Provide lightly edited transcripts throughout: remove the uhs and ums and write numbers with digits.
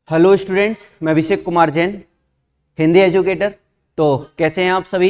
Hello students, मैं Abhishek Kumar Jain, Hindi educator. तो कैसे हैं आप सभी?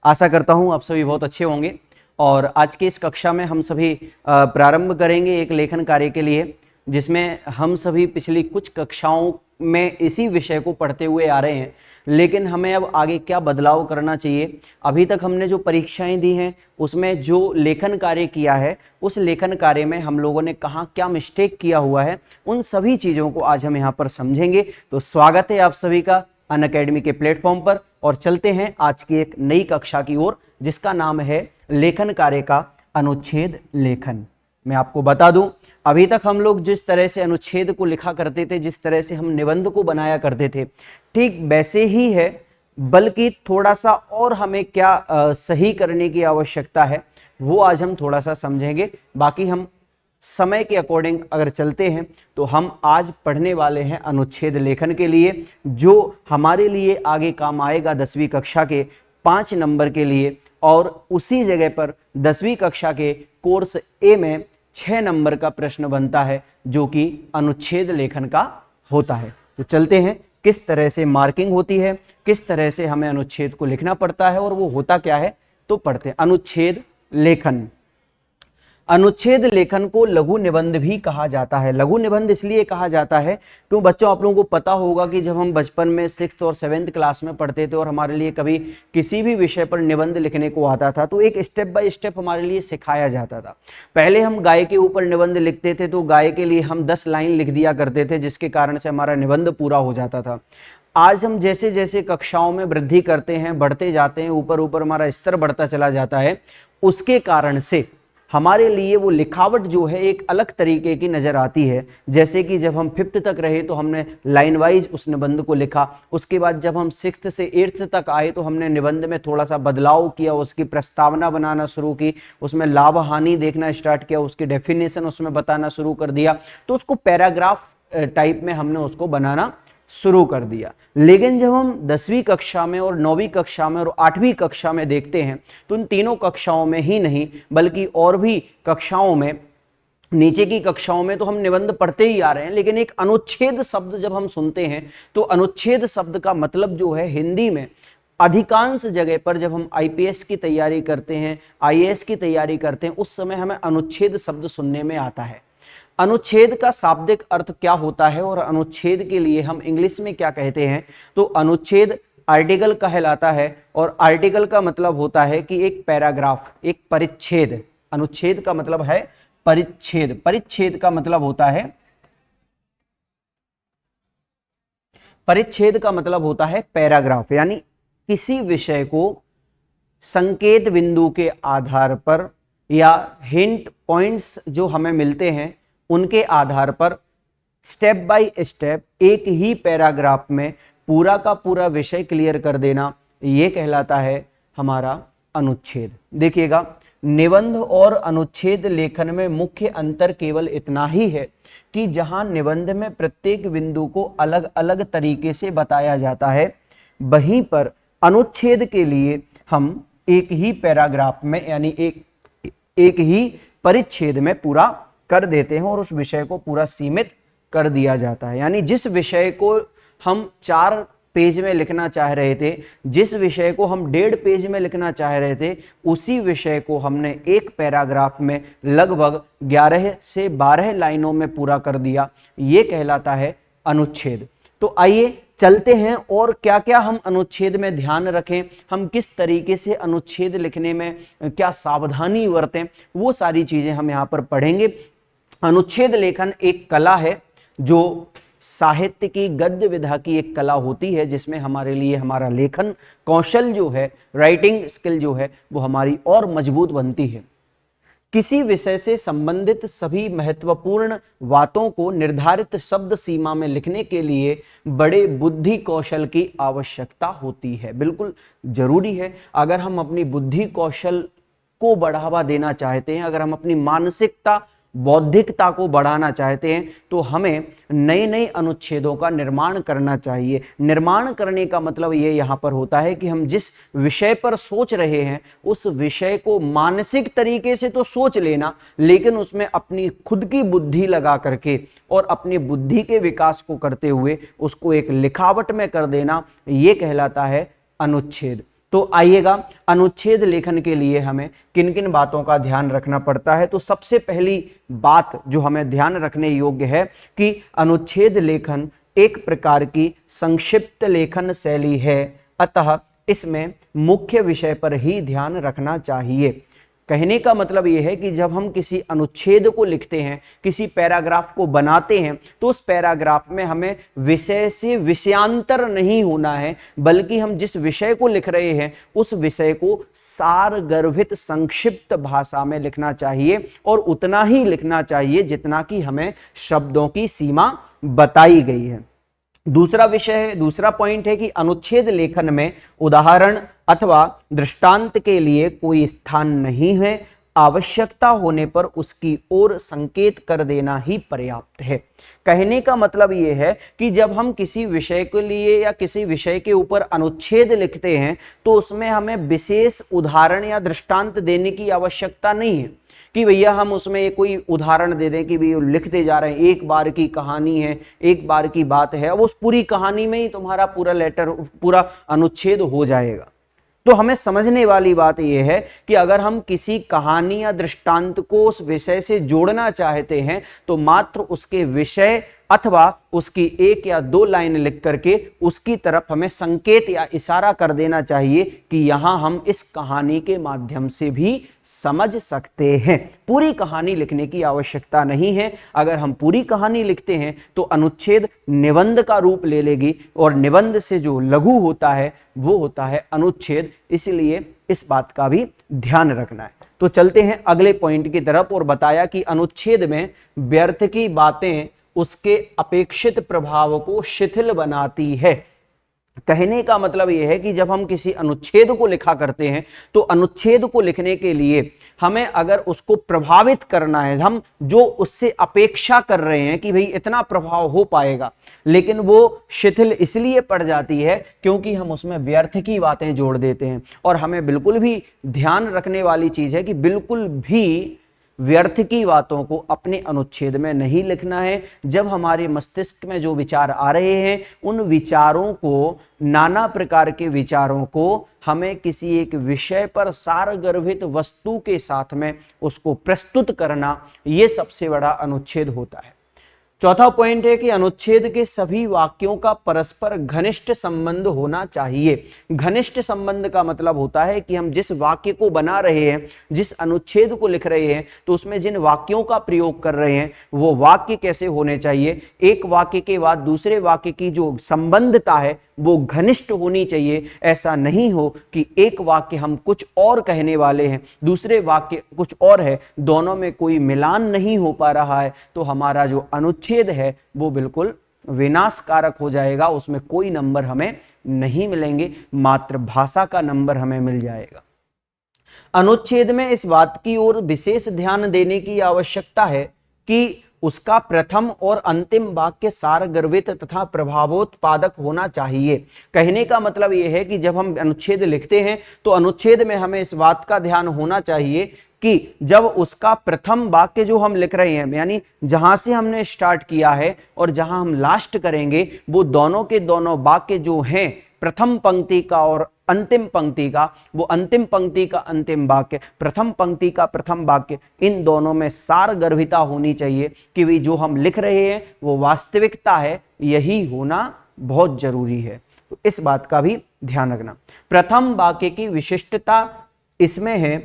आशा करता हूं आप सभी बहुत अच्छे होंगे। और आज की इस कक्षा में हम सभी प्रारंभ करेंगे एक लेखन कार्य के लिए, जिसमें हम सभी पिछली कुछ कक्षाओं में इसी विषय को पढ़ते हुए आ रहे हैं। लेकिन हमें अब आगे क्या बदलाव करना चाहिए, अभी तक हमने जो परीक्षाएं दी हैं उसमें जो लेखन कार्य किया है, उस लेखन कार्य में हम लोगों ने कहाँ क्या मिस्टेक किया हुआ है, उन सभी चीज़ों को आज हम यहाँ पर समझेंगे। तो स्वागत है आप सभी का अनअकैडमी के प्लेटफॉर्म पर, और चलते हैं आज की एक नई कक्षा की ओर, जिसका नाम है लेखन कार्य का अनुच्छेद लेखन। मैं आपको बता दूं, अभी तक हम लोग जिस तरह से अनुच्छेद को लिखा करते थे, जिस तरह से हम निबंध को बनाया करते थे, ठीक वैसे ही है, बल्कि थोड़ा सा और हमें क्या सही करने की आवश्यकता है वो आज हम थोड़ा सा समझेंगे। बाकी हम समय के अकॉर्डिंग अगर चलते हैं तो हम आज पढ़ने वाले हैं अनुच्छेद लेखन के लिए, जो हमारे लिए आगे काम आएगा 10वीं कक्षा के 5 नंबर के लिए। और उसी जगह पर 10वीं कक्षा के कोर्स ए में 6 नंबर का प्रश्न बनता है, जो कि अनुच्छेद लेखन का होता है। तो चलते हैं, किस तरह से मार्किंग होती है, किस तरह से हमें अनुच्छेद को लिखना पड़ता है और वो होता क्या है, तो पढ़ते हैं। अनुच्छेद लेखन। अनुच्छेद लेखन को लघु निबंध भी कहा जाता है। लघु निबंध इसलिए कहा जाता है क्यों बच्चों, आप लोगों को पता होगा कि जब हम बचपन में 6th और 7th क्लास में पढ़ते थे और हमारे लिए कभी किसी भी विषय पर निबंध लिखने को आता था, तो एक स्टेप बाय स्टेप हमारे लिए सिखाया जाता था। पहले हम गाय के ऊपर निबंध लिखते थे, तो गाय के लिए हम 10 लाइन लिख दिया करते थे, जिसके कारण से हमारा निबंध पूरा हो जाता था। आज हम जैसे जैसे कक्षाओं में वृद्धि करते हैं, बढ़ते जाते हैं, ऊपर ऊपर हमारा स्तर बढ़ता चला जाता है, उसके कारण से हमारे लिए वो लिखावट जो है एक अलग तरीके की नज़र आती है। जैसे कि जब हम 5th तक रहे तो हमने लाइन वाइज उस निबंध को लिखा, उसके बाद जब हम 6th से 8th तक आए तो हमने निबंध में थोड़ा सा बदलाव किया, उसकी प्रस्तावना बनाना शुरू की, उसमें लाभ हानि देखना स्टार्ट किया, उसकी डेफिनेशन उसमें बताना शुरू कर दिया, तो उसको पैराग्राफ टाइप में हमने उसको बनाना शुरू कर दिया। लेकिन जब हम 10वीं कक्षा में और 9वीं कक्षा में और 8वीं कक्षा में देखते हैं, तो इन तीनों कक्षाओं में ही नहीं बल्कि और भी कक्षाओं में, नीचे की कक्षाओं में तो हम निबंध पढ़ते ही आ रहे हैं, लेकिन एक अनुच्छेद शब्द जब हम सुनते हैं तो अनुच्छेद शब्द का मतलब जो है हिंदी में अधिकांश जगह पर जब हम आईपीएस की तैयारी करते हैं, आईएएस की तैयारी करते हैं, उस समय हमें अनुच्छेद शब्द सुनने में आता है। अनुच्छेद का शाब्दिक अर्थ क्या होता है और अनुच्छेद के लिए हम इंग्लिश में क्या कहते हैं, तो अनुच्छेद आर्टिकल कहलाता है, और आर्टिकल का मतलब होता है कि एक पैराग्राफ, एक परिच्छेद। अनुच्छेद का मतलब है परिच्छेद, परिच्छेद का मतलब होता है, परिच्छेद का मतलब होता है पैराग्राफ, यानी किसी विषय को संकेत बिंदु के आधार पर या हिंट पॉइंट्स जो हमें मिलते हैं उनके आधार पर स्टेप बाय स्टेप एक ही पैराग्राफ में पूरा का पूरा विषय क्लियर कर देना, यह कहलाता है हमारा अनुच्छेद। देखिएगा, निबंध और अनुच्छेद लेखन में मुख्य अंतर केवल इतना ही है कि जहां निबंध में प्रत्येक बिंदु को अलग अलग तरीके से बताया जाता है, वहीं पर अनुच्छेद के लिए हम एक ही पैराग्राफ में यानी एक ही परिच्छेद में पूरा कर देते हैं और उस विषय को पूरा सीमित कर दिया जाता है। यानी जिस विषय को हम 4 पेज में लिखना चाह रहे थे, जिस विषय को हम 1.5 पेज में लिखना चाह रहे थे, उसी विषय को हमने एक पैराग्राफ में लगभग 11 से 12 लाइनों में पूरा कर दिया। ये कहलाता है अनुच्छेद। तो आइए चलते हैं और क्या क्या हम अनुच्छेद में ध्यान रखें, हम किस तरीके से अनुच्छेद लिखने में क्या सावधानी बरतें, वो सारी चीजें हम यहाँ पर पढ़ेंगे। अनुच्छेद लेखन एक कला है, जो साहित्य की गद्य विधा की एक कला होती है, जिसमें हमारे लिए हमारा लेखन कौशल जो है, राइटिंग स्किल जो है, वो हमारी और मजबूत बनती है। किसी विषय से संबंधित सभी महत्वपूर्ण बातों को निर्धारित शब्द सीमा में लिखने के लिए बड़े बुद्धि कौशल की आवश्यकता होती है। बिल्कुल जरूरी है। अगर हम अपनी बुद्धि कौशल को बढ़ावा देना चाहते हैं, अगर हम अपनी मानसिकता बौद्धिकता को बढ़ाना चाहते हैं तो हमें नए नए अनुच्छेदों का निर्माण करना चाहिए। निर्माण करने का मतलब ये यहाँ पर होता है कि हम जिस विषय पर सोच रहे हैं उस विषय को मानसिक तरीके से तो सोच लेना, लेकिन उसमें अपनी खुद की बुद्धि लगा करके और अपनी बुद्धि के विकास को करते हुए उसको एक लिखावट में कर देना, ये कहलाता है अनुच्छेद। तो आइएगा, अनुच्छेद लेखन के लिए हमें किन किन बातों का ध्यान रखना पड़ता है। तो सबसे पहली बात जो हमें ध्यान रखने योग्य है कि अनुच्छेद लेखन एक प्रकार की संक्षिप्त लेखन शैली है, अतः इसमें मुख्य विषय पर ही ध्यान रखना चाहिए। कहने का मतलब यह है कि जब हम किसी अनुच्छेद को लिखते हैं, किसी पैराग्राफ को बनाते हैं, तो उस पैराग्राफ में हमें विषय से विषयांतर नहीं होना है, बल्कि हम जिस विषय को लिख रहे हैं उस विषय को सारगर्भित संक्षिप्त भाषा में लिखना चाहिए और उतना ही लिखना चाहिए जितना कि हमें शब्दों की सीमा बताई गई है। दूसरा पॉइंट है कि अनुच्छेद लेखन में उदाहरण अथवा दृष्टांत के लिए कोई स्थान नहीं है, आवश्यकता होने पर उसकी ओर संकेत कर देना ही पर्याप्त है। कहने का मतलब यह है कि जब हम किसी विषय के लिए या किसी विषय के ऊपर अनुच्छेद लिखते हैं तो उसमें हमें विशेष उदाहरण या दृष्टांत देने की आवश्यकता नहीं है कि भैया हम उसमें कोई उदाहरण दे दें कि भैया लिखते जा रहे हैं, एक बार की कहानी है, एक बार की बात है, अब उस पूरी कहानी में ही तुम्हारा पूरा लेटर, पूरा अनुच्छेद हो जाएगा। तो हमें समझने वाली बात यह है कि अगर हम किसी कहानी या दृष्टांत को उस विषय से जोड़ना चाहते हैं तो मात्र उसके विषय अथवा उसकी एक या दो लाइन लिख करके उसकी तरफ हमें संकेत या इशारा कर देना चाहिए कि यहां हम इस कहानी के माध्यम से भी समझ सकते हैं। पूरी कहानी लिखने की आवश्यकता नहीं है। अगर हम पूरी कहानी लिखते हैं तो अनुच्छेद निबंध का रूप ले लेगी और निबंध से जो लघु होता है वो होता है अनुच्छेद, इसलिए इस बात का भी ध्यान रखना है। तो चलते हैं अगले पॉइंट की तरफ और बताया कि अनुच्छेद में व्यर्थ की बातें उसके अपेक्षित प्रभाव को शिथिल बनाती है। कहने का मतलब यह है कि जब हम किसी अनुच्छेद को लिखा करते हैं तो अनुच्छेद को लिखने के लिए हमें अगर उसको प्रभावित करना है, हम जो उससे अपेक्षा कर रहे हैं कि भाई इतना प्रभाव हो पाएगा, लेकिन वो शिथिल इसलिए पड़ जाती है क्योंकि हम उसमें व्यर्थ की बातें जोड़ देते हैं। और हमें बिल्कुल भी ध्यान रखने वाली चीज है कि बिल्कुल भी व्यर्थ की बातों को अपने अनुच्छेद में नहीं लिखना है। जब हमारे मस्तिष्क में जो विचार आ रहे हैं उन विचारों को, नाना प्रकार के विचारों को हमें किसी एक विषय पर सारगर्भित वस्तु के साथ में उसको प्रस्तुत करना, ये सबसे बड़ा अनुच्छेद होता है। चौथा पॉइंट है कि अनुच्छेद के सभी वाक्यों का परस्पर घनिष्ठ संबंध होना चाहिए। घनिष्ठ संबंध का मतलब होता है कि हम जिस वाक्य को बना रहे हैं, जिस अनुच्छेद को लिख रहे हैं, तो उसमें जिन वाक्यों का प्रयोग कर रहे हैं वो वाक्य कैसे होने चाहिए। एक वाक्य के बाद दूसरे वाक्य की जो संबंधता है वो घनिष्ठ होनी चाहिए। ऐसा नहीं हो कि एक वाक्य हम कुछ और कहने वाले हैं, दूसरे वाक्य कुछ और है, दोनों में कोई मिलान नहीं हो पा रहा है, तो हमारा जो अनुच्छेद है वो बिल्कुल विनाशकारक हो जाएगा। उसमें कोई नंबर हमें नहीं मिलेंगे, मात्र भाषा का नंबर हमें मिल जाएगा। अनुच्छेद में इस बात की ओर विशेष ध्यान देने की आवश्यकता है कि उसका प्रथम और अंतिम वाक्य सारगर्भित तथा प्रभावोत्पादक होना चाहिए। कहने का मतलब यह है कि जब हम अनुच्छेद लिखते हैं तो अनुच्छेद में हमें इस बात का ध्यान होना चाहिए कि जब उसका प्रथम वाक्य जो हम लिख रहे हैं, यानी जहां से हमने स्टार्ट किया है और जहां हम लास्ट करेंगे, वो दोनों के दोनों वाक्य जो हैं, प्रथम पंक्ति का और अंतिम पंक्ति का, वो अंतिम पंक्ति का अंतिम वाक्य, प्रथम पंक्ति का प्रथम वाक्य, इन दोनों में सारगर्भिता होनी चाहिए कि वे जो हम लिख रहे हैं वो वास्तविकता है, यही होना बहुत जरूरी है। तो इस बात का भी ध्यान रखना। प्रथम वाक्य की विशिष्टता इसमें है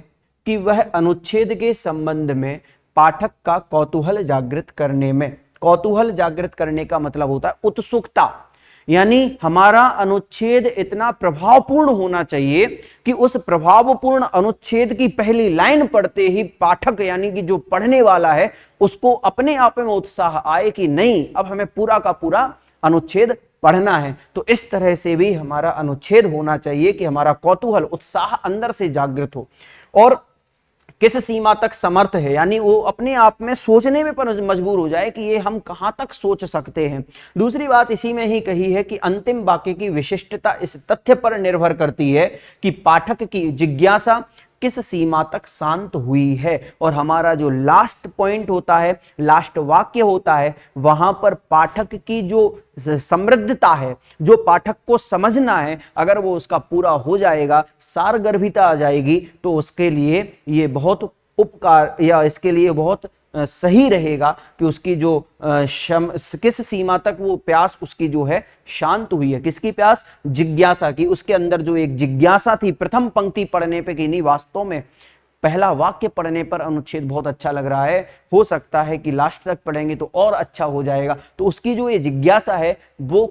कि वह अनुच्छेद के संबंध में पाठक का कौतूहल जागृत करने में, कौतूहल जागृत करने का मतलब होता है उत्सुकता, यानी हमारा अनुच्छेद इतना प्रभावपूर्ण होना चाहिए कि उस प्रभावपूर्ण अनुच्छेद की पहली लाइन पढ़ते ही पाठक यानी कि जो पढ़ने वाला है उसको अपने आप में उत्साह आए कि नहीं, अब हमें पूरा का पूरा अनुच्छेद पढ़ना है। तो इस तरह से भी हमारा अनुच्छेद होना चाहिए कि हमारा कौतूहल, उत्साह अंदर से जागृत हो। और किस सीमा तक समर्थ है, यानी वो अपने आप में सोचने में पर मजबूर हो जाए कि ये हम कहां तक सोच सकते हैं। दूसरी बात इसी में ही कही है कि अंतिम वाक्य की विशिष्टता इस तथ्य पर निर्भर करती है कि पाठक की जिज्ञासा किस सीमा तक शांत हुई है। और हमारा जो लास्ट पॉइंट होता है, लास्ट वाक्य होता है, वहां पर पाठक की जो समृद्धता है, जो पाठक को समझना है, अगर वो उसका पूरा हो जाएगा, सारगर्भिता आ जाएगी, तो उसके लिए ये बहुत उपकार या इसके लिए बहुत सही रहेगा कि उसकी जो किस सीमा तक वो प्यास उसकी जो है शांत हुई है। किसकी प्यास? जिज्ञासा की। उसके अंदर जो एक जिज्ञासा थी प्रथम पंक्ति पढ़ने पे कि नहीं वास्तव में पहला वाक्य पढ़ने पर अनुच्छेद बहुत अच्छा लग रहा है, हो सकता है कि लास्ट तक पढ़ेंगे तो और अच्छा हो जाएगा, तो उसकी जो ये जिज्ञासा है वो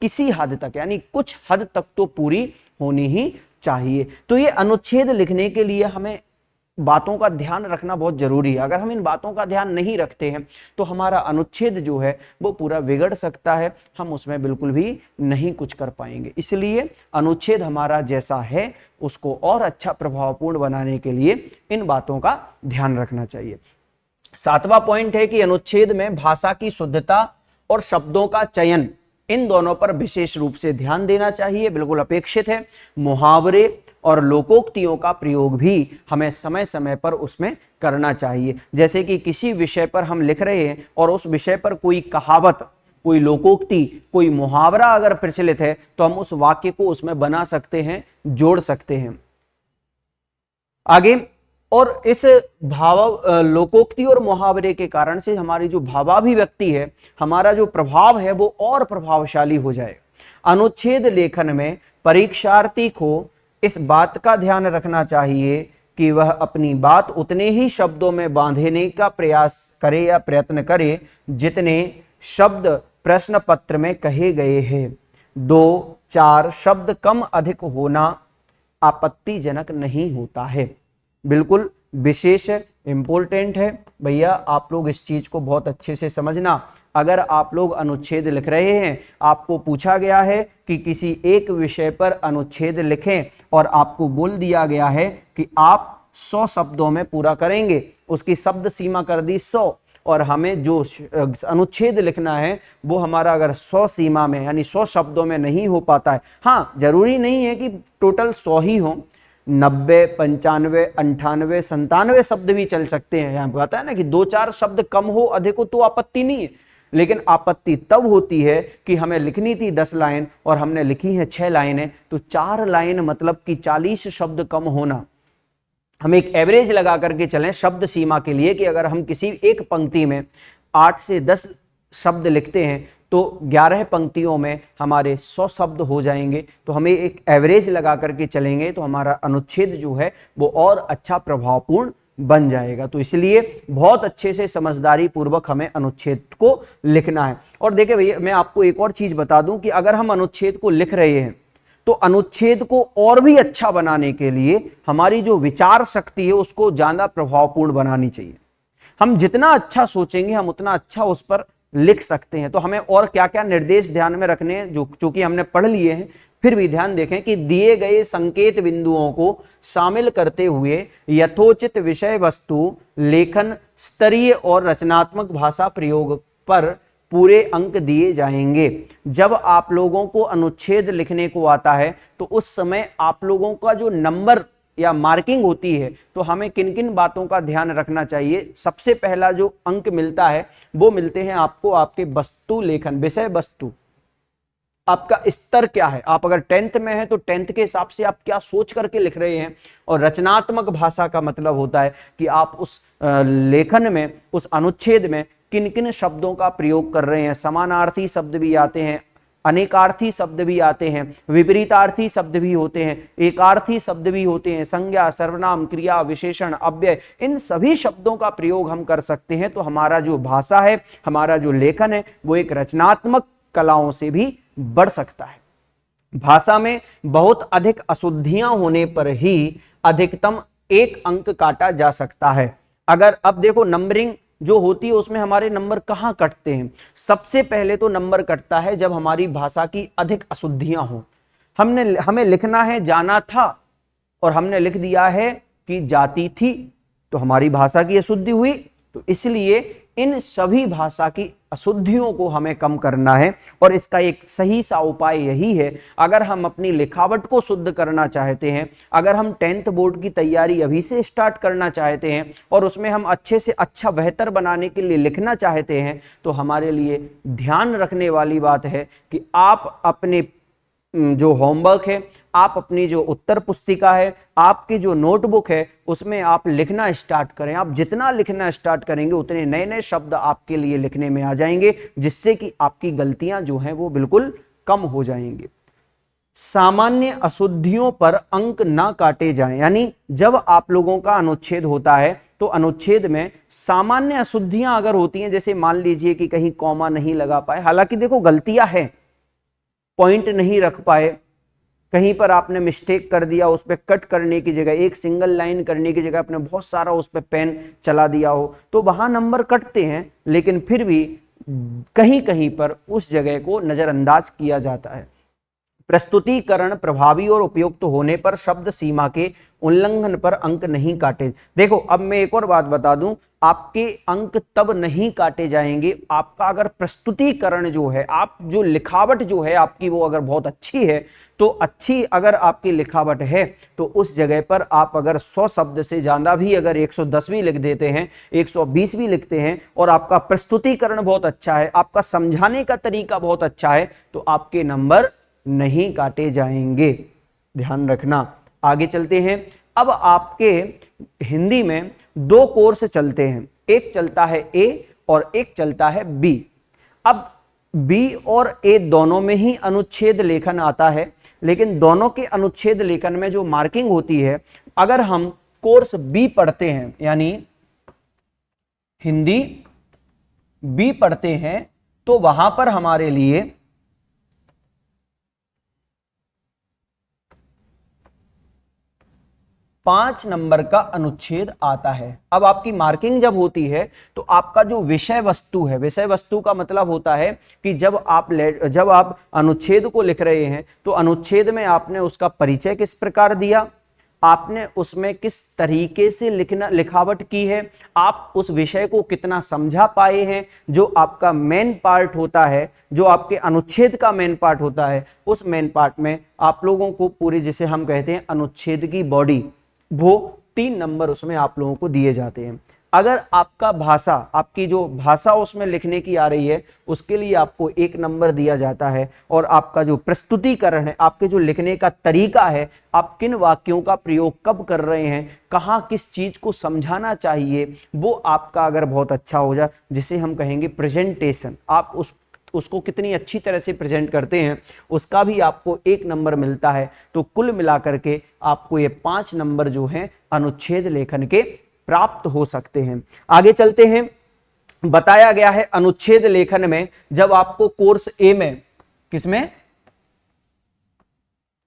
किसी हद तक यानी कुछ हद तक तो पूरी होनी ही चाहिए। तो ये अनुच्छेद लिखने के लिए हमें बातों का ध्यान रखना बहुत जरूरी है। अगर हम इन बातों का ध्यान नहीं रखते हैं तो हमारा अनुच्छेद जो है वो पूरा बिगड़ सकता है, हम उसमें बिल्कुल भी नहीं कुछ कर पाएंगे। इसलिए अनुच्छेद हमारा जैसा है उसको और अच्छा प्रभावपूर्ण बनाने के लिए इन बातों का ध्यान रखना चाहिए। 7वां पॉइंट है कि अनुच्छेद में भाषा की शुद्धता और शब्दों का चयन, इन दोनों पर विशेष रूप से ध्यान देना चाहिए, बिल्कुल अपेक्षित है। मुहावरे और लोकोक्तियों का प्रयोग भी हमें समय समय पर उसमें करना चाहिए। जैसे कि किसी विषय पर हम लिख रहे हैं और उस विषय पर कोई कहावत, कोई लोकोक्ति, कोई मुहावरा अगर प्रचलित है तो हम उस वाक्य को उसमें बना सकते हैं, जोड़ सकते हैं। आगे, और इस लोकोक्ति और मुहावरे के कारण से हमारी जो भावाभिव्यक्ति है, हमारा जो प्रभाव है वो और प्रभावशाली हो जाए। अनुच्छेद लेखन में परीक्षार्थी को इस बात का ध्यान रखना चाहिए कि वह अपनी बात उतने ही शब्दों में बांधने का प्रयास करे या प्रयत्न करे जितने शब्द प्रश्न पत्र में कहे गए हैं। 2-4 शब्द कम अधिक होना आपत्तिजनक नहीं होता है। बिल्कुल विशेष इंपॉर्टेंट है भैया, आप लोग इस चीज को बहुत अच्छे से समझना। अगर आप लोग अनुच्छेद लिख रहे हैं, आपको पूछा गया है कि किसी एक विषय पर अनुच्छेद लिखें और आपको बोल दिया गया है कि आप 100 शब्दों में पूरा करेंगे, उसकी शब्द सीमा कर दी 100, और हमें जो अनुच्छेद लिखना है वो हमारा अगर 100 सीमा में यानी 100 शब्दों में नहीं हो पाता है, हाँ जरूरी नहीं है कि टोटल 100 ही हो, 90, 95, 98, 97 शब्द भी चल सकते हैं। यहाँ कहता है ना कि 2-4 शब्द कम हो अधिक हो तो आपत्ति नहीं है, लेकिन आपत्ति तब होती है कि हमें लिखनी थी 10 लाइन और हमने लिखी है 6 लाइनें, तो 4 लाइन मतलब कि 40 शब्द कम होना। हम एक एवरेज लगा करके चलें शब्द सीमा के लिए कि अगर हम किसी एक पंक्ति में 8 से 10 शब्द लिखते हैं तो 11 पंक्तियों में हमारे 100 शब्द हो जाएंगे। तो हमें एक एवरेज लगा करके चलेंगे तो हमारा अनुच्छेद जो है वो और अच्छा प्रभावपूर्ण बन जाएगा। तो इसलिए बहुत अच्छे से समझदारी पूर्वक हमें अनुच्छेद को लिखना है। और देखिए भैया, मैं आपको एक और चीज बता दूं कि अगर हम अनुच्छेद को लिख रहे हैं तो अनुच्छेद को और भी अच्छा बनाने के लिए हमारी जो विचार शक्ति है उसको ज्यादा प्रभावपूर्ण बनानी चाहिए। हम जितना अच्छा सोचेंगे हम उतना अच्छा उस पर लिख सकते हैं। तो हमें और क्या क्या निर्देश ध्यान में रखने हैं जो चूंकि हमने पढ़ लिए हैं, फिर भी ध्यान देखें कि दिए गए संकेत बिंदुओं को शामिल करते हुए यथोचित विषय वस्तु, लेखन, स्तरीय और रचनात्मक भाषा प्रयोग पर पूरे अंक दिए जाएंगे। जब आप लोगों को अनुच्छेद लिखने को आता है तो उस समय आप लोगों का जो नंबर या मार्किंग होती है तो हमें किन किन बातों का ध्यान रखना चाहिए। सबसे पहला जो अंक मिलता है वो मिलते हैं आपको आपके वस्तु लेखन, विषय वस्तु, आपका स्तर क्या है। आप अगर 10th में है तो 10th के हिसाब से आप क्या सोच करके लिख रहे हैं। और रचनात्मक भाषा का मतलब होता है कि आप उस लेखन में, उस अनुच्छेद में किन किन शब्दों का प्रयोग कर रहे हैं। समानार्थी शब्द भी आते हैं, अनेकार्थी शब्द भी आते हैं, विपरीतार्थी शब्द भी होते हैं, एकार्थी शब्द भी होते हैं, संज्ञा, सर्वनाम, क्रिया, विशेषण, अव्यय, इन सभी शब्दों का प्रयोग हम कर सकते हैं। तो हमारा जो भाषा है, हमारा जो लेखन है वो एक रचनात्मक कलाओं से भी बढ़ सकता है। भाषा में बहुत अधिक अशुद्धियां होने पर ही अधिकतम 1 अंक काटा जा सकता है। अगर अब देखो नंबरिंग जो होती है उसमें हमारे नंबर कहां कटते हैं। सबसे पहले तो नंबर कटता है जब हमारी भाषा की अधिक अशुद्धियां हो। हमें लिखना है जाना था और हमने लिख दिया है कि जाती थी, तो हमारी भाषा की अशुद्धि हुई। तो इसलिए इन सभी भाषा की अशुद्धियों को हमें कम करना है और इसका एक सही सा उपाय यही है, अगर हम अपनी लिखावट को शुद्ध करना चाहते हैं, अगर हम 10th बोर्ड की तैयारी अभी से स्टार्ट करना चाहते हैं और उसमें हम अच्छे से अच्छा बेहतर बनाने के लिए लिखना चाहते हैं, तो हमारे लिए ध्यान रखने वाली बात है कि आप अपने जो होमवर्क है, आप अपनी जो उत्तर पुस्तिका है, आपकी जो नोटबुक है, उसमें आप लिखना स्टार्ट करें। आप जितना लिखना स्टार्ट करेंगे उतने नए नए शब्द आपके लिए लिखने में आ जाएंगे, जिससे कि आपकी गलतियां जो हैं वो बिल्कुल कम हो जाएंगी। सामान्य अशुद्धियों पर अंक ना काटे जाएं, यानी जब आप लोगों का अनुच्छेद होता है तो अनुच्छेद में सामान्य अशुद्धियां अगर होती हैं, जैसे मान लीजिए कि कहीं कॉमा नहीं लगा पाए, हालांकि देखो गलतियां हैं, पॉइंट नहीं रख पाए, कहीं पर आपने मिस्टेक कर दिया, उस पर कट करने की जगह, एक सिंगल लाइन करने की जगह आपने बहुत सारा उस पर पेन चला दिया हो, तो वहां नंबर कटते हैं, लेकिन फिर भी कहीं कहीं पर उस जगह को नजरअंदाज किया जाता है। प्रस्तुतिकरण प्रभावी और उपयुक्त होने पर शब्द सीमा के उल्लंघन पर अंक नहीं काटे। देखो अब मैं एक और बात बता दूं, आपके अंक तब नहीं काटे जाएंगे, आपका अगर प्रस्तुतिकरण जो है, आप जो लिखावट जो है आपकी वो अगर बहुत अच्छी है, तो अच्छी अगर आपकी लिखावट है तो उस जगह पर आप अगर 100 शब्द से ज्यादा भी अगर 110 भी लिख देते हैं, 120 भी लिखते हैं और आपका प्रस्तुतिकरण बहुत अच्छा है, आपका समझाने का तरीका बहुत अच्छा है, तो आपके नंबर नहीं काटे जाएंगे। ध्यान रखना। आगे चलते हैं। अब आपके हिंदी में 2 कोर्स चलते हैं, एक चलता है ए और एक चलता है बी। अब बी और ए दोनों में ही अनुच्छेद लेखन आता है, लेकिन दोनों के अनुच्छेद लेखन में जो मार्किंग होती है, अगर हम कोर्स बी पढ़ते हैं यानी हिंदी बी पढ़ते हैं, तो वहां पर हमारे लिए 5 नंबर का अनुच्छेद आता है। अब आपकी मार्किंग जब होती है तो आपका जो विषय वस्तु है, विषय वस्तु का मतलब होता है कि जब आप अनुच्छेद को लिख रहे हैं तो अनुच्छेद में आपने उसका परिचय किस प्रकार दिया, आपने उसमें किस तरीके से लिखावट की है, आप उस विषय को कितना समझा पाए हैं, जो आपका मेन पार्ट होता है, जो आपके अनुच्छेद का मेन पार्ट होता है, उस मेन पार्ट में आप लोगों को पूरी, जिसे हम कहते हैं अनुच्छेद की बॉडी, वो 3 नंबर उसमें आप लोगों को दिए जाते हैं। अगर आपका भाषा, आपकी जो भाषा उसमें लिखने की आ रही है, उसके लिए आपको 1 नंबर दिया जाता है, और आपका जो प्रस्तुतिकरण है, आपके जो लिखने का तरीका है, आप किन वाक्यों का प्रयोग कब कर रहे हैं, कहाँ किस चीज को समझाना चाहिए, वो आपका अगर बहुत अच्छा हो जाए, जिसे हम कहेंगे प्रेजेंटेशन, आप उसको कितनी अच्छी तरह से प्रेजेंट करते हैं, उसका भी आपको 1 नंबर मिलता है। तो कुल मिलाकर के आपको ये 5 नंबर जो हैं अनुच्छेद लेखन के प्राप्त हो सकते हैं। आगे चलते हैं। बताया गया है अनुच्छेद लेखन में, जब आपको कोर्स ए में, किसमें,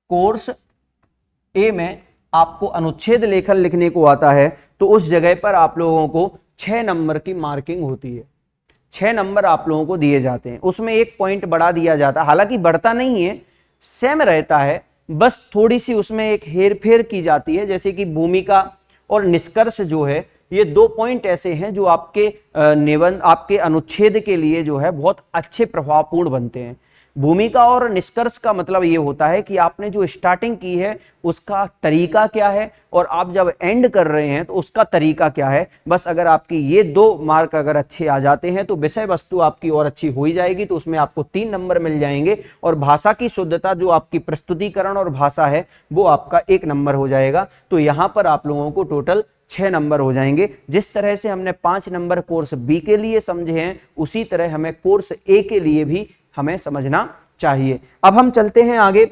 कोर्स ए में आपको अनुच्छेद लेखन लिखने को आता है, तो उस जगह पर आप लोगों को 6 नंबर की मार्किंग होती है। 6 नंबर आप लोगों को दिए जाते हैं। उसमें 1 पॉइंट बढ़ा दिया जाता है, हालांकि बढ़ता नहीं है, सेम रहता है, बस थोड़ी सी उसमें एक हेरफेर की जाती है। जैसे कि भूमिका और निष्कर्ष जो है, ये 2 पॉइंट ऐसे हैं जो आपके निबंध, आपके अनुच्छेद के लिए जो है बहुत अच्छे प्रभावपूर्ण बनते हैं। भूमिका और निष्कर्ष का मतलब ये होता है कि आपने जो स्टार्टिंग की है उसका तरीका क्या है, और आप जब एंड कर रहे हैं तो उसका तरीका क्या है। बस अगर आपकी ये 2 मार्क अगर अच्छे आ जाते हैं तो विषय वस्तु आपकी और अच्छी हो ही जाएगी, तो उसमें आपको 3 नंबर मिल जाएंगे, और भाषा की शुद्धता, जो आपकी प्रस्तुतिकरण और भाषा है, वो आपका 1 नंबर हो जाएगा। तो यहां पर आप लोगों को टोटल 6 नंबर हो जाएंगे। जिस तरह से हमने 5 नंबर कोर्स बी के लिए समझे हैं, उसी तरह हमें कोर्स ए के लिए भी हमें समझना चाहिए। अब हम चलते हैं आगे।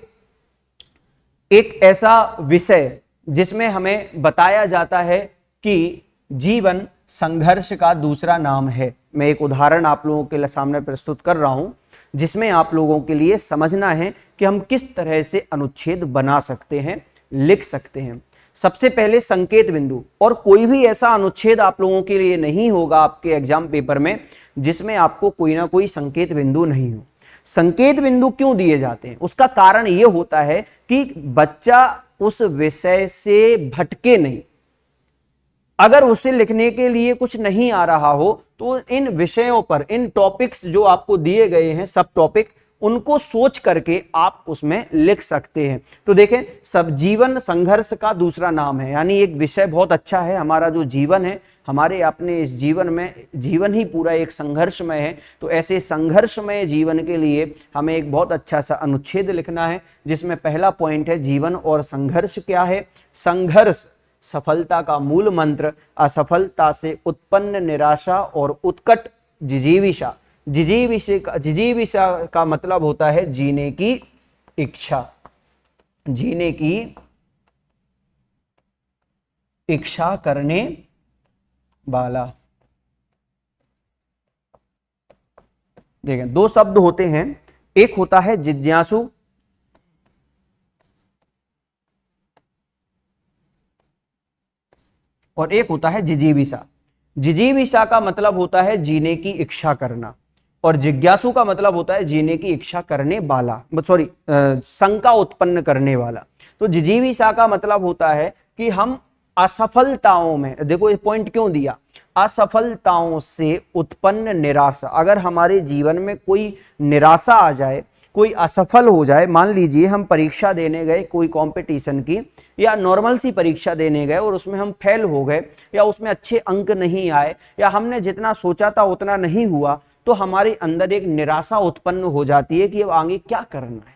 एक ऐसा विषय जिसमें हमें बताया जाता है कि जीवन संघर्ष का दूसरा नाम है। मैं एक उदाहरण आप लोगों के सामने प्रस्तुत कर रहा हूं, जिसमें आप लोगों के लिए समझना है कि हम किस तरह से अनुच्छेद बना सकते हैं, लिख सकते हैं। सबसे पहले संकेत बिंदु, और कोई भी ऐसा अनुच्छेद आप लोगों के लिए नहीं होगा आपके एग्जाम पेपर में जिसमें आपको कोई ना कोई संकेत बिंदु नहीं हो। संकेत बिंदु क्यों दिए जाते हैं, उसका कारण यह होता है कि बच्चा उस विषय से भटके नहीं। अगर उसे लिखने के लिए कुछ नहीं आ रहा हो तो इन विषयों पर, इन टॉपिक्स जो आपको दिए गए हैं, सब टॉपिक, उनको सोच करके आप उसमें लिख सकते हैं। तो देखें, सब जीवन संघर्ष का दूसरा नाम है, यानी एक विषय बहुत अच्छा है। हमारा जो जीवन है, हमारे अपने इस जीवन में, जीवन ही पूरा एक संघर्षमय है। तो ऐसे संघर्षमय जीवन के लिए हमें एक बहुत अच्छा सा अनुच्छेद लिखना है, जिसमें पहला पॉइंट है जीवन और संघर्ष क्या है। संघर्ष सफलता का मूल मंत्र, असफलता से उत्पन्न निराशा और उत्कट जिजीविषा। जिजीविषा का मतलब होता है जीने की इच्छा, जीने की इच्छा करने वाला। देखें, दो शब्द होते हैं, एक होता है जिज्ञासु और एक होता है जिजीविषा। जिजीविषा का मतलब होता है जीने की इच्छा करना, और जिज्ञासु का मतलब होता है जीने की इच्छा करने वाला, सॉरी, शंका उत्पन्न करने वाला। तो जिजीविषा का मतलब होता है कि हम असफलताओं में, देखो ये पॉइंट क्यों दिया, असफलताओं से उत्पन्न निराशा। अगर हमारे जीवन में कोई निराशा आ जाए, कोई असफल हो जाए, मान लीजिए हम परीक्षा देने गए कोई कंपटीशन की, या नॉर्मल सी परीक्षा देने गए और उसमें हम फेल हो गए, या उसमें अच्छे अंक नहीं आए, या हमने जितना सोचा था उतना नहीं हुआ, तो हमारे अंदर एक निराशा उत्पन्न हो जाती है कि अब आगे क्या करना है।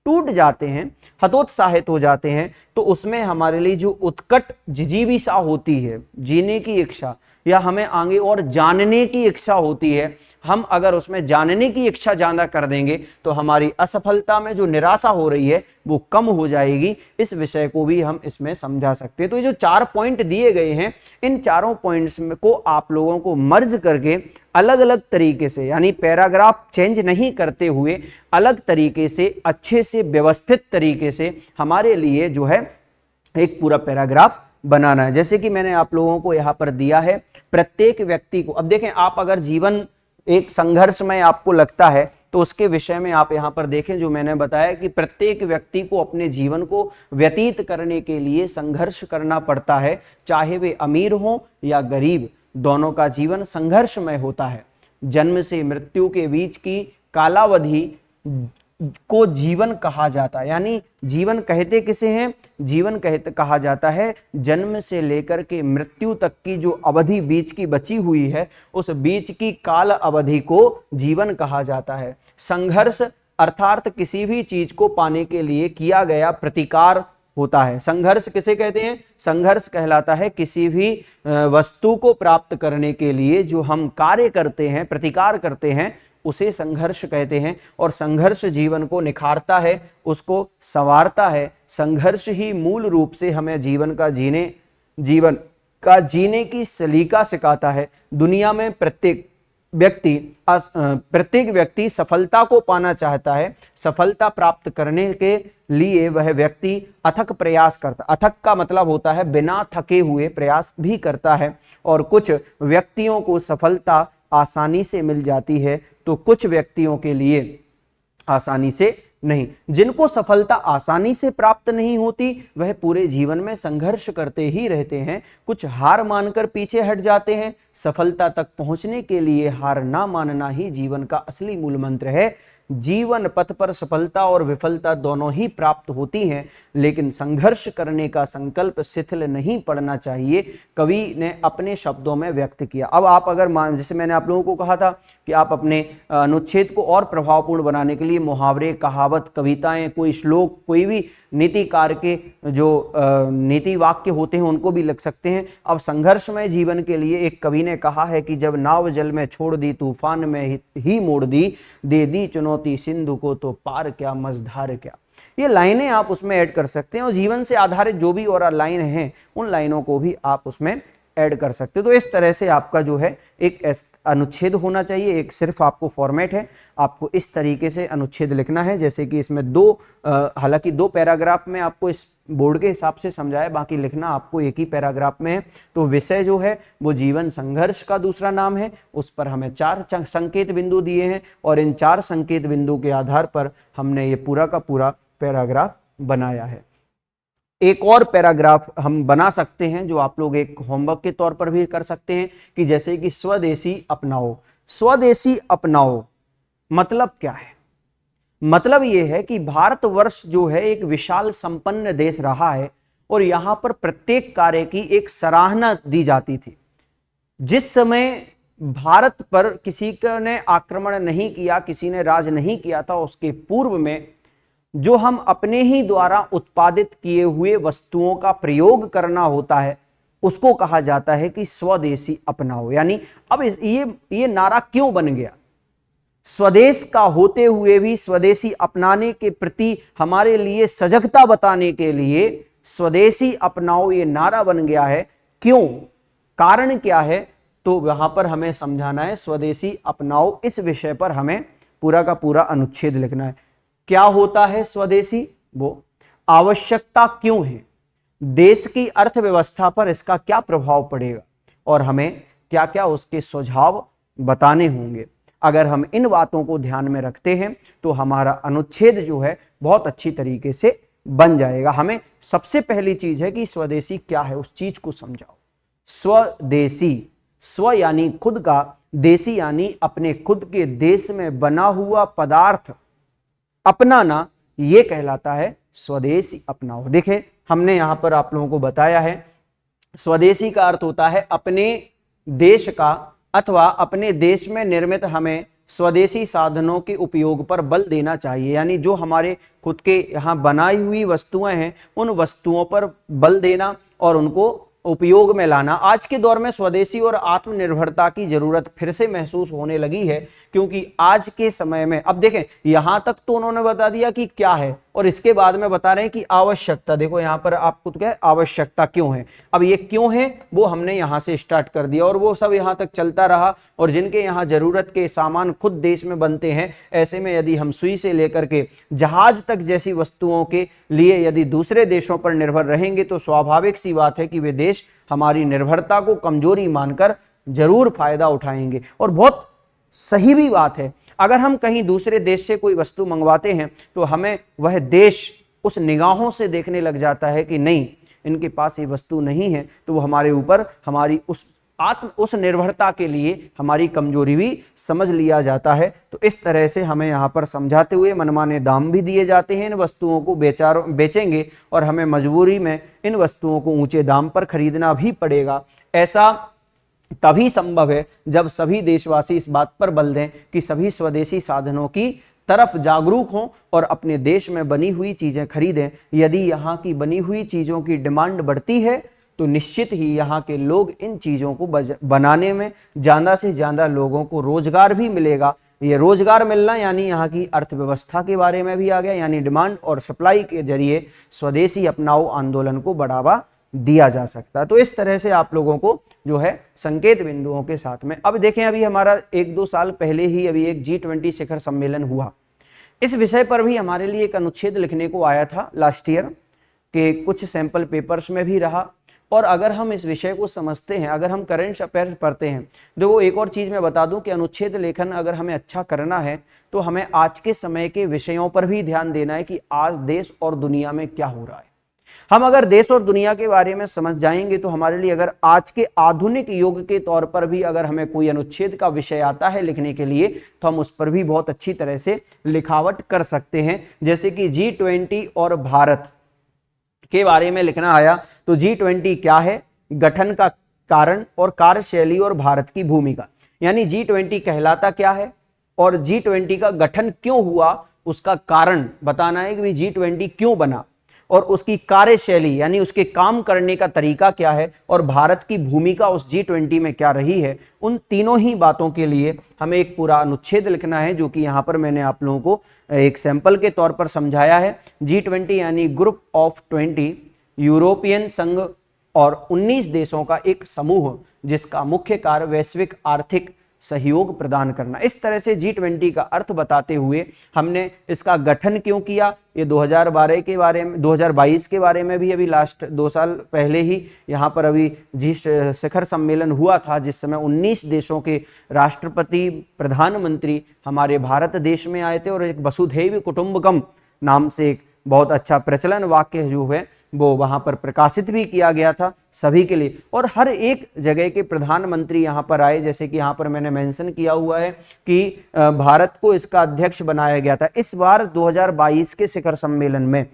टूट जाते हैं, हतोत्साहित हो जाते हैं। तो उसमें हमारे लिए जो उत्कट जिजीविषा होती है, जीने की इच्छा, या हमें आगे और जानने की इच्छा होती है, हम अगर उसमें जानने की इच्छा ज्यादा कर देंगे तो हमारी असफलता में जो निराशा हो रही है वो कम हो जाएगी। इस विषय को भी हम इसमें समझा सकते हैं। तो ये जो 4 पॉइंट दिए गए हैं, इन चारों पॉइंट्स में को आप लोगों को मर्ज करके अलग अलग तरीके से, यानी पैराग्राफ चेंज नहीं करते हुए, अलग तरीके से, अच्छे से व्यवस्थित तरीके से हमारे लिए जो है एक पूरा पैराग्राफ बनाना है। जैसे कि मैंने आप लोगों को यहाँ पर दिया है, प्रत्येक व्यक्ति को, अब देखें, आप अगर जीवन एक संघर्ष में आपको लगता है तो उसके विषय में आप यहाँ पर देखें, जो मैंने बताया कि प्रत्येक व्यक्ति को अपने जीवन को व्यतीत करने के लिए संघर्ष करना पड़ता है, चाहे वे अमीर हो या गरीब, दोनों का जीवन संघर्षमय होता है। जन्म से मृत्यु के बीच की कालावधि को जीवन कहा जाता है, यानी जीवन कहते किसे हैं, जीवन कहते कहा जाता है जन्म से लेकर के मृत्यु तक की जो अवधि बीच की बची हुई है, उस बीच की काल अवधि को जीवन कहा जाता है। संघर्ष अर्थात किसी भी चीज को पाने के लिए किया गया प्रतिकार होता है। संघर्ष किसे कहते हैं, संघर्ष कहलाता है किसी भी वस्तु को प्राप्त करने के लिए जो हम कार्य करते हैं, प्रतिकार करते हैं, उसे संघर्ष कहते हैं। और संघर्ष जीवन को निखारता है, उसको संवारता है। संघर्ष ही मूल रूप से हमें जीवन का जीने की सलीका सिखाता है। दुनिया में प्रत्येक व्यक्ति सफलता को पाना चाहता है। सफलता प्राप्त करने के लिए वह व्यक्ति अथक प्रयास करता, अथक का मतलब होता है बिना थके हुए प्रयास भी करता है। और कुछ व्यक्तियों को सफलता आसानी से मिल जाती है, तो कुछ व्यक्तियों के लिए आसानी से नहीं। जिनको सफलता आसानी से प्राप्त नहीं होती, वह पूरे जीवन में संघर्ष करते ही रहते हैं। कुछ हार मानकर पीछे हट जाते हैं। सफलता तक पहुंचने के लिए हार ना मानना ही जीवन का असली मूल मंत्र है। जीवन पथ पर सफलता और विफलता दोनों ही प्राप्त होती हैं, लेकिन संघर्ष करने का संकल्प शिथिल नहीं पड़ना चाहिए, कवि ने अपने शब्दों में व्यक्त किया। अब आप अगर जैसे मैंने आप लोगों को कहा था कि आप अपने अनुच्छेद को और प्रभावपूर्ण बनाने के लिए मुहावरे, कहावत, कविताएं, कोई श्लोक, कोई भी नीतिकार के जो नीति वाक्य होते हैं उनको भी लिख सकते हैं। अब संघर्षमय जीवन के लिए एक कवि ने कहा है कि जब नाव जल में छोड़ दी, तूफान में ही मोड़ दी, दे दी चुनौती सिंधु को, तो पार क्या मझधार क्या। ये लाइनें आप उसमें ऐड कर सकते हैं, और जीवन से आधारित जो भी और लाइन हैं उन लाइनों को भी आप उसमें ऐड कर सकते हो। तो इस तरह से आपका जो है एक अनुच्छेद होना चाहिए। एक सिर्फ आपको फॉर्मेट है, आपको इस तरीके से अनुच्छेद लिखना है। जैसे कि इसमें हालांकि 2 पैराग्राफ में आपको इस बोर्ड के हिसाब से समझाया, बाकी लिखना आपको एक ही पैराग्राफ में है। तो विषय जो है वो जीवन संघर्ष का दूसरा नाम है। उस पर हमें 4 संकेत बिंदु दिए हैं, और इन 4 संकेत बिंदु के आधार पर हमने ये पूरा का पूरा पैराग्राफ बनाया है। एक और पैराग्राफ हम बना सकते हैं जो आप लोग एक होमवर्क के तौर पर भी कर सकते हैं कि जैसे कि स्वदेशी अपनाओ। स्वदेशी अपनाओ मतलब क्या है? मतलब यह है कि भारतवर्ष जो है एक विशाल संपन्न देश रहा है और यहां पर प्रत्येक कार्य की एक सराहना दी जाती थी। जिस समय भारत पर किसी ने आक्रमण नहीं किया, किसी ने राज नहीं किया था, उसके पूर्व में जो हम अपने ही द्वारा उत्पादित किए हुए वस्तुओं का प्रयोग करना होता है उसको कहा जाता है कि स्वदेशी अपनाओ। यानी अब ये नारा क्यों बन गया? स्वदेश का होते हुए भी स्वदेशी अपनाने के प्रति हमारे लिए सजगता बताने के लिए स्वदेशी अपनाओ ये नारा बन गया है। क्यों? कारण क्या है? तो वहां पर हमें समझाना है। स्वदेशी अपनाओ इस विषय पर हमें पूरा का पूरा अनुच्छेद लिखना है। क्या होता है स्वदेशी? वो आवश्यकता क्यों है? देश की अर्थव्यवस्था पर इसका क्या प्रभाव पड़ेगा और हमें क्या क्या उसके सुझाव बताने होंगे। अगर हम इन बातों को ध्यान में रखते हैं तो हमारा अनुच्छेद जो है बहुत अच्छी तरीके से बन जाएगा। हमें सबसे पहली चीज है कि स्वदेशी क्या है, उस चीज को समझाओ। स्वदेशी, स्व यानी खुद का, देशी यानी अपने खुद के देश में बना हुआ पदार्थ अपनाना, यह कहलाता है स्वदेशी अपनाओ। देखें हमने यहां पर आप लोगों को बताया है स्वदेशी का अर्थ होता है अपने देश का अथवा अपने देश में निर्मित हमें स्वदेशी साधनों के उपयोग पर बल देना चाहिए। यानी जो हमारे खुद के यहाँ बनाई हुई वस्तुएं हैं उन वस्तुओं पर बल देना और उनको उपयोग में लाना। आज के दौर में स्वदेशी और आत्मनिर्भरता की जरूरत फिर से महसूस होने लगी है क्योंकि आज के समय में अब देखें यहां तक तो उन्होंने बता दिया कि क्या है और इसके बाद में बता रहे हैं कि आवश्यकता। देखो यहां पर आपको क्या है, आवश्यकता क्यों है। अब ये क्यों है वो हमने यहां से स्टार्ट कर दिया और वो सब यहां तक चलता रहा। और जिनके यहां जरूरत के सामान खुद देश में बनते हैं, ऐसे में यदि हम सुई से लेकर के जहाज तक जैसी वस्तुओं के लिए यदि दूसरे देशों पर निर्भर रहेंगे तो स्वाभाविक सी बात है कि वे देश हमारी निर्भरता को कमजोरी मानकर जरूर फायदा उठाएंगे। और बहुत सही भी बात है, अगर हम कहीं दूसरे देश से कोई वस्तु मंगवाते हैं तो हमें वह देश उस निगाहों से देखने लग जाता है कि नहीं इनके पास ये वस्तु नहीं है, तो वो हमारे ऊपर हमारी उस निर्भरता के लिए हमारी कमजोरी भी समझ लिया जाता है। तो इस तरह से हमें यहाँ पर समझाते हुए मनमाने दाम भी दिए जाते हैं। इन वस्तुओं को बेचेंगे और हमें मजबूरी में इन वस्तुओं को ऊंचे दाम पर खरीदना भी पड़ेगा। ऐसा तभी संभव है जब सभी देशवासी इस बात पर बल दें कि सभी स्वदेशी साधनों की तरफ जागरूक हों और अपने देश में बनी हुई चीजें खरीदें। यदि यहाँ की बनी हुई चीजों की डिमांड बढ़ती है तो निश्चित ही यहाँ के लोग इन चीजों को बनाने में ज्यादा से ज्यादा लोगों को रोजगार भी मिलेगा। ये रोजगार मिलना यानी यहाँ की अर्थव्यवस्था के बारे में भी आ गया। यानी डिमांड और सप्लाई के जरिए स्वदेशी अपनाओ आंदोलन को बढ़ावा दिया जा सकता है। तो इस तरह से आप लोगों को जो है संकेत बिंदुओं के साथ में अब देखें, अभी हमारा 1-2 साल पहले ही अभी एक G20 शिखर सम्मेलन हुआ। इस विषय पर भी हमारे लिए एक अनुच्छेद लिखने को आया था लास्ट ईयर के कुछ सैंपल पेपर्स में भी रहा। और अगर हम इस विषय को समझते हैं, अगर हम करंट अफेयर्स पढ़ते हैं, देखो एक और चीज मैं बता दूं कि अनुच्छेद लेखन अगर हमें अच्छा करना है तो हमें आज के समय के विषयों पर भी ध्यान देना है कि आज देश और दुनिया में क्या हो रहा है। हम अगर देश और दुनिया के बारे में समझ जाएंगे तो हमारे लिए अगर आज के आधुनिक युग के तौर पर भी अगर हमें कोई अनुच्छेद का विषय आता है लिखने के लिए तो हम उस पर भी बहुत अच्छी तरह से लिखावट कर सकते हैं। जैसे कि G20 और भारत के बारे में लिखना आया तो G20 क्या है, गठन का कारण और कार्यशैली और भारत की भूमिका। यानी G20 कहलाता क्या है और G20 का गठन क्यों हुआ उसका कारण बताना है कि G20 क्यों बना और उसकी कार्यशैली यानी उसके काम करने का तरीका क्या है और भारत की भूमिका उस G20 में क्या रही है। उन तीनों ही बातों के लिए हमें एक पूरा अनुच्छेद लिखना है जो कि यहाँ पर मैंने आप लोगों को एक सैंपल के तौर पर समझाया है। G20 यानी ग्रुप ऑफ 20, यूरोपियन संघ और 19 देशों का एक समूह जिसका मुख्य कार्य वैश्विक आर्थिक सहयोग प्रदान करना। इस तरह से G20 का अर्थ बताते हुए हमने इसका गठन क्यों किया, ये 2012 के बारे में 2022 के बारे में भी अभी लास्ट 2 साल पहले ही यहाँ पर अभी शिखर सम्मेलन हुआ था जिस समय 19 देशों के राष्ट्रपति प्रधानमंत्री हमारे भारत देश में आए थे और एक वसुधैव कुटुंबकम नाम से एक बहुत अच्छा प्रचलन वाक्य जो है वो वहां पर प्रकाशित भी किया गया था सभी के लिए। और हर एक जगह के प्रधानमंत्री यहां पर आए, जैसे कि यहां पर मैंने मेंशन किया हुआ है कि भारत को इसका अध्यक्ष बनाया गया था। इस बार 2022 के शिखर सम्मेलन में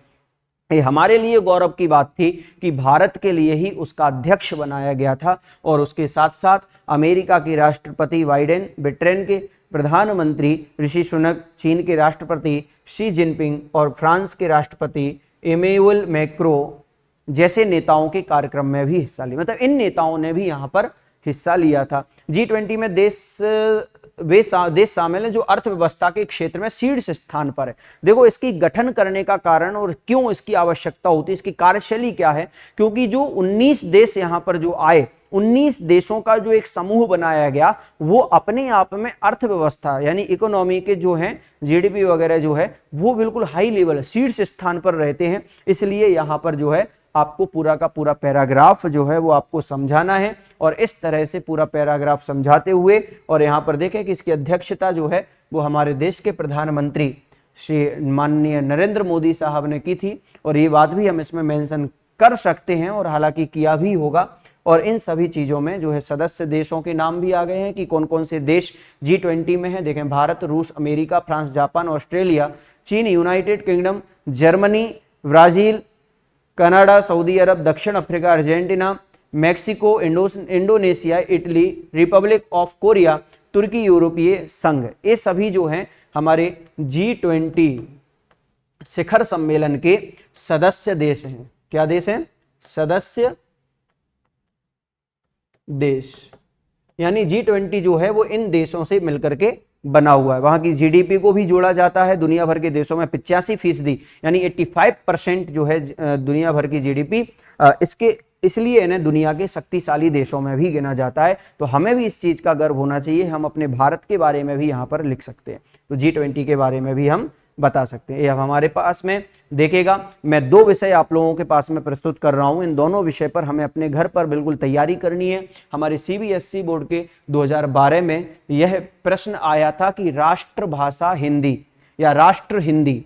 ये हमारे लिए गौरव की बात थी कि भारत के लिए ही उसका अध्यक्ष बनाया गया था। और उसके साथ साथ अमेरिका के राष्ट्रपति बाइडेन, ब्रिटेन के प्रधानमंत्री ऋषि सुनक, चीन के राष्ट्रपति शी जिनपिंग और फ्रांस के राष्ट्रपति इमैनुअल मैक्रो जैसे नेताओं के कार्यक्रम में भी हिस्सा लिया। मतलब इन नेताओं ने भी यहाँ पर हिस्सा लिया था। G20 में देश शामिल हैं जो अर्थव्यवस्था के क्षेत्र में शीर्ष स्थान पर है। देखो इसकी गठन करने का कारण और क्यों इसकी आवश्यकता होती है, इसकी कार्यशैली क्या है, क्योंकि जो 19 देश यहाँ पर जो आए, 19 देशों का जो एक समूह बनाया गया, वो अपने आप में अर्थव्यवस्था यानी इकोनॉमी के जो है जीडीपी वगैरह जो है वो बिल्कुल हाई लेवल शीर्ष स्थान पर रहते हैं। इसलिए यहाँ पर जो है आपको पूरा का पूरा पैराग्राफ जो है वो आपको समझाना है। और इस तरह से पूरा पैराग्राफ समझाते हुए और यहाँ पर देखें कि इसकी अध्यक्षता जो है वो हमारे देश के प्रधानमंत्री श्री माननीय नरेंद्र मोदी साहब ने की थी। और ये बात भी हम इसमें मेंशन कर सकते हैं और हालांकि किया भी होगा। और इन सभी चीज़ों में जो है सदस्य देशों के नाम भी आ गए हैं कि कौन कौन से देश G20 में हैं। देखें भारत, रूस, अमेरिका, फ्रांस, जापान, ऑस्ट्रेलिया, चीन, United Kingdom, Germany, Brazil, Canada, Saudi Arab, दक्षिण Africa, Argentina, Mexico, Indonesia, Italy, Republic of Korea, तुर्की, यूरोपीय संघ, ये सभी जो हैं हमारे G20 शिखर सम्मेलन के सदस्य देश हैं। क्या देश हैं? सदस्य देश। यानी G20 जो है वो इन देशों से मिलकर के बना हुआ है। वहां की जीडीपी को भी जोड़ा जाता है। दुनिया भर के देशों में 85% यानी 85% जो है दुनिया भर की जीडीपी इसके इसलिए इन्हें दुनिया के शक्तिशाली देशों में भी गिना जाता है। तो हमें भी इस चीज का गर्व होना चाहिए। हम अपने भारत के बारे में भी यहाँ पर लिख सकते हैं, तो G20 के बारे में भी हम बता सकते हैं। ये अब हमारे पास में देखेगा, मैं 2 विषय आप लोगों के पास में प्रस्तुत कर रहा हूं। इन दोनों विषय पर हमें अपने घर पर बिल्कुल तैयारी करनी है। हमारे CBSE बोर्ड के 2012 में यह प्रश्न आया था कि राष्ट्रभाषा हिंदी या राष्ट्र हिंदी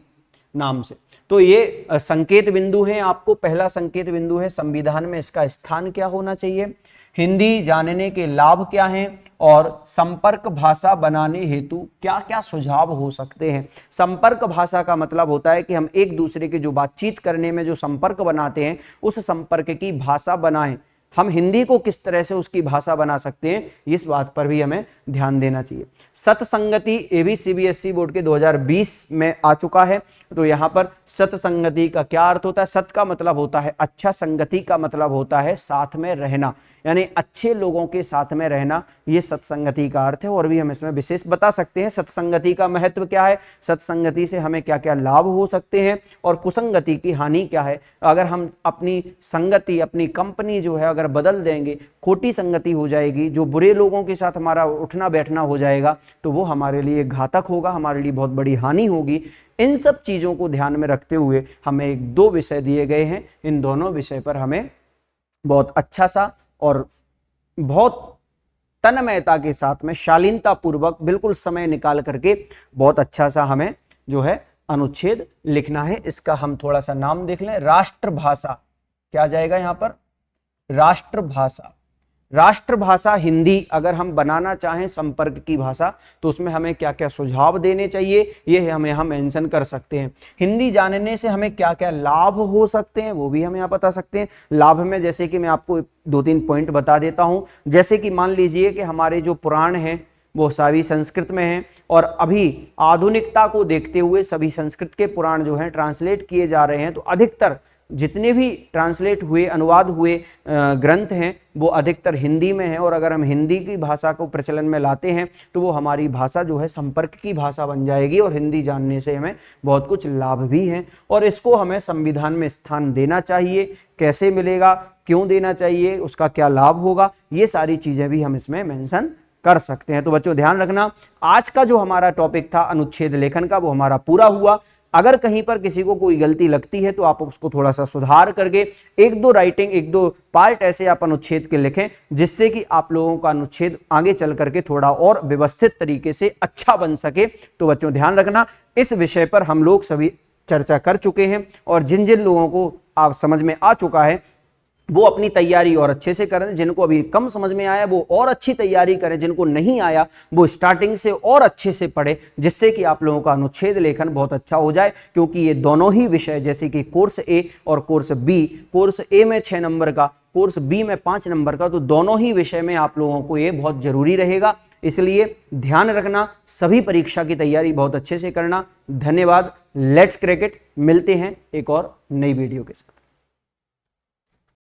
नाम से। तो ये संकेत बिंदु है। आपको पहला संकेत बिंदु है संविधान में इसका स्थान क्या होना चाहिए, हिंदी जानने के लाभ क्या हैं और संपर्क भाषा बनाने हेतु क्या क्या सुझाव हो सकते हैं। संपर्क भाषा का मतलब होता है कि हम एक दूसरे के जो बातचीत करने में जो संपर्क बनाते हैं उस संपर्क की भाषा बनाएं। हम हिंदी को किस तरह से उसकी भाषा बना सकते हैं, इस बात पर भी हमें ध्यान देना चाहिए। सतसंगति, ये भी CBSE बोर्ड के 2020 में आ चुका है। तो यहाँ पर सतसंगति का क्या अर्थ होता है? सत का मतलब होता है अच्छा, संगति का मतलब होता है साथ में रहना, यानी अच्छे लोगों के साथ में रहना, ये सत्संगति का अर्थ है। और भी हम इसमें विशेष बता सकते हैं सत्संगति का महत्व क्या है, सत्संगति से हमें क्या क्या लाभ हो सकते हैं और कुसंगति की हानि क्या है। अगर हम अपनी संगति, अपनी कंपनी जो है अगर बदल देंगे, खोटी संगति हो जाएगी, जो बुरे लोगों के साथ हमारा उठना बैठना हो जाएगा, तो वो हमारे लिए घातक होगा, हमारे लिए बहुत बड़ी हानि होगी। इन सब चीज़ों को ध्यान में रखते हुए हमें 2 विषय दिए गए हैं। इन दोनों विषय पर हमें बहुत अच्छा सा और बहुत तन्मयता के साथ में शालीनता पूर्वक बिल्कुल समय निकाल करके बहुत अच्छा सा हमें जो है अनुच्छेद लिखना है। इसका हम थोड़ा सा नाम देख लें। राष्ट्रभाषा क्या आ जाएगा यहाँ पर? राष्ट्रभाषा। राष्ट्रभाषा हिंदी अगर हम बनाना चाहें संपर्क की भाषा, तो उसमें हमें क्या क्या सुझाव देने चाहिए, ये हम यहाँ मेंशन कर सकते हैं। हिंदी जानने से हमें क्या क्या लाभ हो सकते हैं, वो भी हम यहाँ बता सकते हैं। लाभ में जैसे कि मैं आपको 2-3 पॉइंट बता देता हूँ। जैसे कि मान लीजिए कि हमारे जो पुराण हैं वो सभी संस्कृत में हैं और अभी आधुनिकता को देखते हुए सभी संस्कृत के पुराण जो हैं ट्रांसलेट किए जा रहे हैं। तो अधिकतर जितने भी ट्रांसलेट हुए, अनुवाद हुए ग्रंथ हैं वो अधिकतर हिंदी में हैं। और अगर हम हिंदी की भाषा को प्रचलन में लाते हैं तो वो हमारी भाषा जो है संपर्क की भाषा बन जाएगी और हिंदी जानने से हमें बहुत कुछ लाभ भी हैं। और इसको हमें संविधान में स्थान देना चाहिए। कैसे मिलेगा, क्यों देना चाहिए, उसका क्या लाभ होगा, ये सारी चीज़ें भी हम इसमें मेंशन कर सकते हैं। तो बच्चों ध्यान रखना, आज का जो हमारा टॉपिक था अनुच्छेद लेखन का वो हमारा पूरा हुआ। अगर कहीं पर किसी को कोई गलती लगती है तो आप उसको थोड़ा सा सुधार करके 1-2 राइटिंग, 1-2 पार्ट ऐसे आप अनुच्छेद के लिखें जिससे कि आप लोगों का अनुच्छेद आगे चल करके थोड़ा और व्यवस्थित तरीके से अच्छा बन सके। तो बच्चों ध्यान रखना, इस विषय पर हम लोग सभी चर्चा कर चुके हैं, और जिन जिन लोगों को आप समझ में आ चुका है वो अपनी तैयारी और अच्छे से करें, जिनको अभी कम समझ में आया वो और अच्छी तैयारी करें, जिनको नहीं आया वो स्टार्टिंग से और अच्छे से पढ़े, जिससे कि आप लोगों का अनुच्छेद लेखन बहुत अच्छा हो जाए। क्योंकि ये दोनों ही विषय जैसे कि कोर्स ए और कोर्स बी, कोर्स ए में 6 नंबर का, कोर्स बी में 5 नंबर का, तो दोनों ही विषय में आप लोगों को ये बहुत जरूरी रहेगा। इसलिए ध्यान रखना, सभी परीक्षा की तैयारी बहुत अच्छे से करना। धन्यवाद। लेट्स क्रिकेट, मिलते हैं एक और नई वीडियो के साथ।